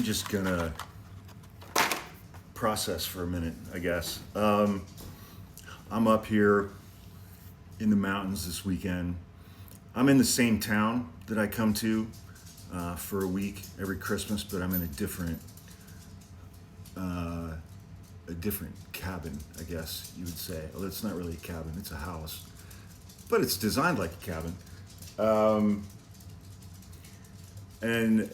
I'm just gonna process for a minute, I guess. I'm up here in the mountains this weekend. I'm in the same town that I come to for a week every Christmas, but I'm in a different cabin, I guess you would say. Well, it's not really a cabin; it's a house, but it's designed like a cabin. Um, and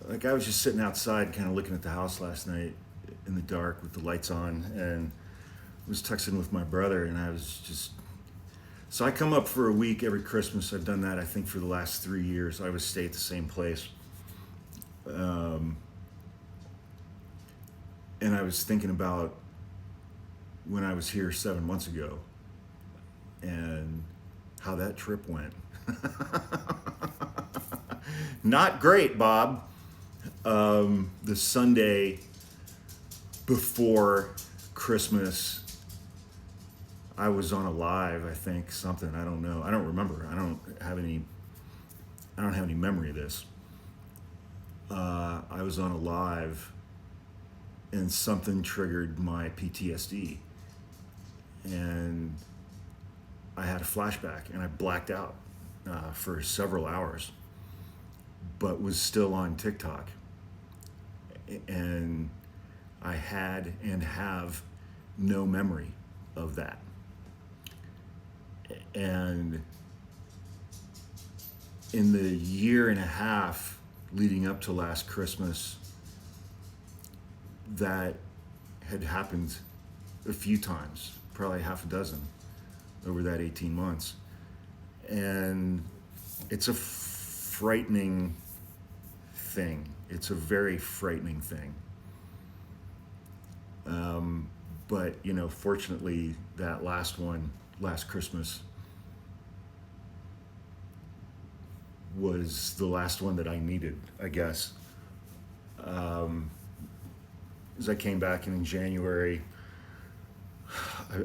like I was just sitting outside, kind of looking at the house last night in the dark with the lights on, and was texting with my brother, and I was just. So I come up for a week every Christmas. I've done that, I think, for the last 3 years. I always stay at the same place. Um, and I was thinking about when I was here 7 months ago and how that trip went. Not great, Bob. The Sunday before Christmas, I was on a live, I think, something. I don't know. I don't remember. I don't have any memory of this. I was on a live and something triggered my PTSD. And I had a flashback and I blacked out for several hours, but was still on TikTok. And I had and have no memory of that. And in the year and a half leading up to last Christmas, that had happened a few times, probably half a dozen over that 18 months. And it's a frightening thing. It's a very frightening thing. But, fortunately, that last Christmas, was the last one that I needed, I guess. As I came back in January,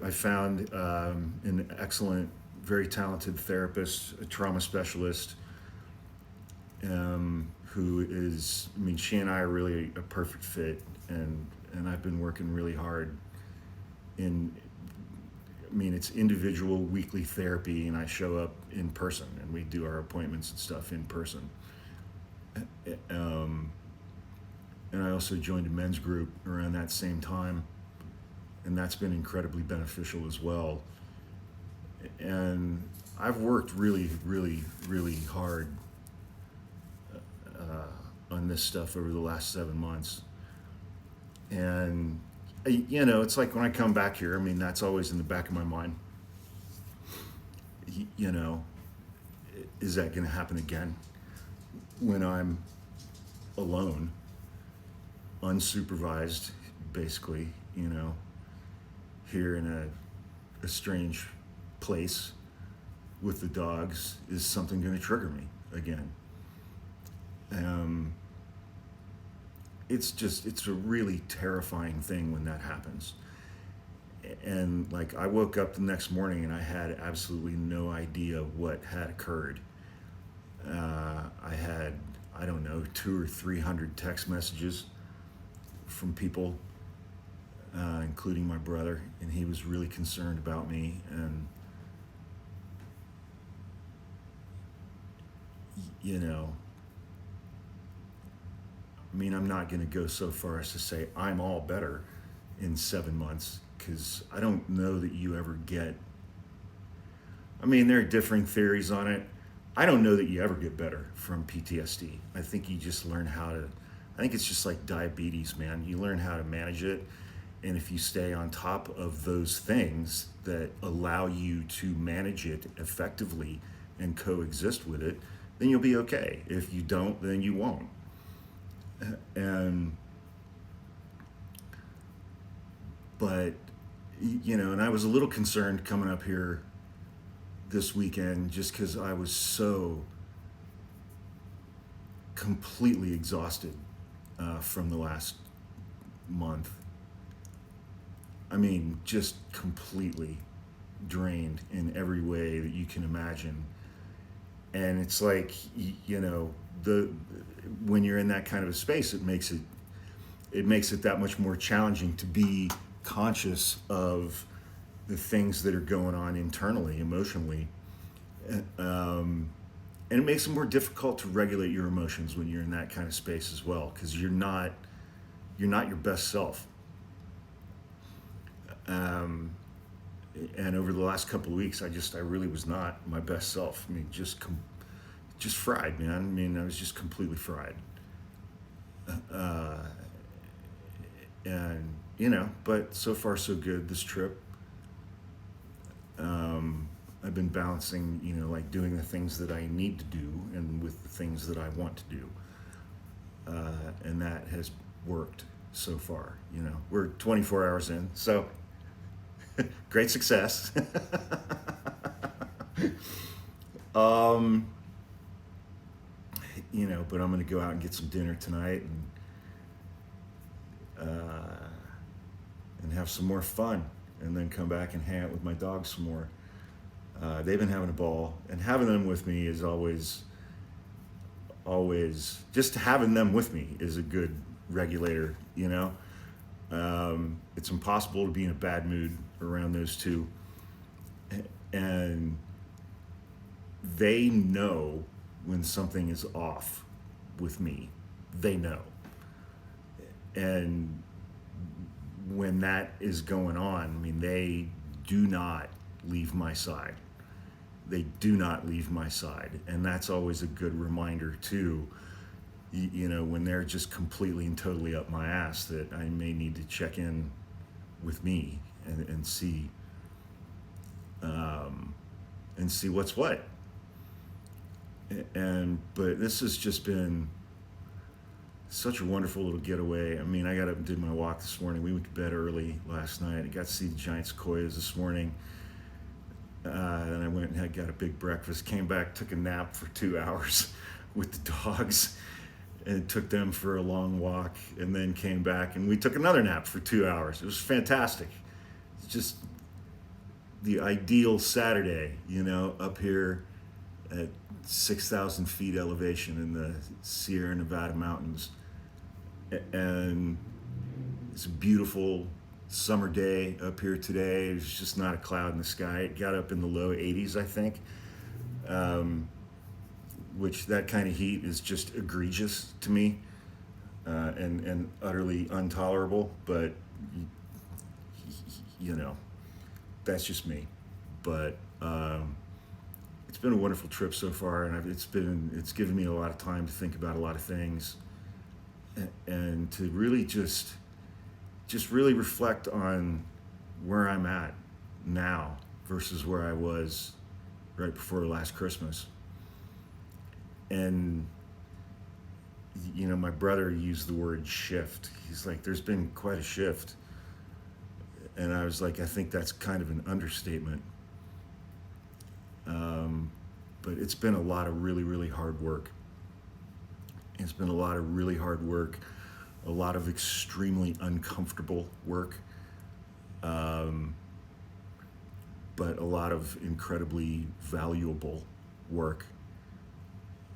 I found an excellent, very talented therapist, a trauma specialist, who is, she and I are really a perfect fit, and I've been working really hard it's individual weekly therapy, and I show up in person and we do our appointments and stuff in person. And I also joined a men's group around that same time, and that's been incredibly beneficial as well. And I've worked really, really, really hard on this stuff over the last 7 months. And it's like when I come back here, that's always in the back of my mind. Is that going to happen again when I'm alone, unsupervised, basically, here in a strange place with the dogs? Is something going to trigger me again? It's a really terrifying thing when that happens. And like, I woke up the next morning and I had absolutely no idea what had occurred. I had, I don't know, 200 or 300 text messages from people, including my brother, and he was really concerned about me. And I'm not going to go so far as to say I'm all better in 7 months, because I don't know that you ever get. There are differing theories on it. I don't know that you ever get better from PTSD. I think you just learn I think it's just like diabetes, man. You learn how to manage it. And if you stay on top of those things that allow you to manage it effectively and coexist with it, then you'll be okay. If you don't, then you won't. But and I was a little concerned coming up here this weekend, just because I was so completely exhausted from the last month. Just completely drained in every way that you can imagine. And it's like, when you're in that kind of a space, it makes it it makes it that much more challenging to be conscious of the things that are going on internally, emotionally. And it makes it more difficult to regulate your emotions when you're in that kind of space as well, because you're not your best self. Um, and over the last couple of weeks, I really was not my best self. I mean, just fried, man. I mean, I was just completely fried. Uh, and but so far so good this trip. I've been balancing, like doing the things that I need to do and with the things that I want to do, and that has worked so far. We're 24 hours in, so great success. um, but I'm going to go out and get some dinner tonight and have some more fun, and then come back and hang out with my dogs some more. They've been having a ball, and having them with me is always just having them with me is a good regulator. It's impossible to be in a bad mood around those two, and they know when something is off with me. They know, and when that is going on, I mean, they do not leave my side. They do not leave my side. And that's always a good reminder, too, when they're just completely and totally up my ass, that I may need to check in with me and see what's what. But this has just been such a wonderful little getaway. I mean, I got up and did my walk this morning. We went to bed early last night. I got to see the giant sequoias this morning. Then I went and got a big breakfast, came back, took a nap for 2 hours with the dogs, and took them for a long walk, and then came back and we took another nap for 2 hours. It was fantastic. It's just the ideal Saturday, up here at 6,000 feet elevation in the Sierra Nevada mountains. And it's a beautiful summer day up here today. There's just not a cloud in the sky. It got up in the low 80s, I think, which that kind of heat is just egregious to me, and utterly intolerable. But that's just me. But it's been a wonderful trip so far, and it's given me a lot of time to think about a lot of things, and to really just really reflect on where I'm at now versus where I was right before last Christmas. And my brother used the word shift. He's like, there's been quite a shift. And I was like, I think that's kind of an understatement. But it's been a lot of really, really hard work. It's been a lot of really hard work, a lot of extremely uncomfortable work, but a lot of incredibly valuable work.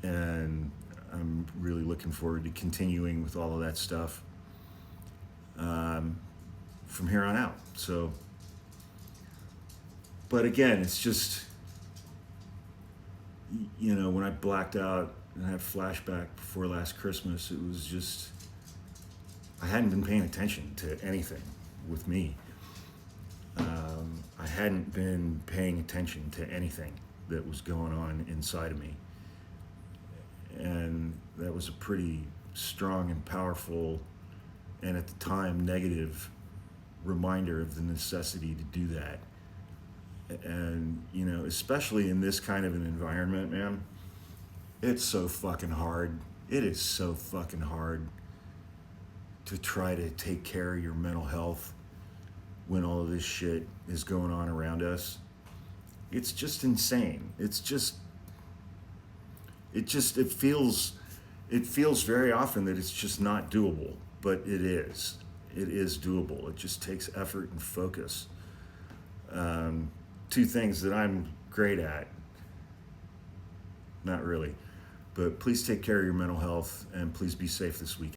And I'm really looking forward to continuing with all of that stuff from here on out. So, but again, it's just, when I blacked out and had a flashback before last Christmas, it was just, I hadn't been paying attention to anything with me. I hadn't been paying attention to anything that was going on inside of me. And that was a pretty strong and powerful, and at the time, negative reminder of the necessity to do that. And, especially in this kind of an environment, man, it's so fucking hard. It is so fucking hard to try to take care of your mental health when all of this shit is going on around us. It's just insane. It feels very often that it's just not doable, but it is. It is doable. It just takes effort and focus. Two things that I'm great at. Not really. But please take care of your mental health, and please be safe this week.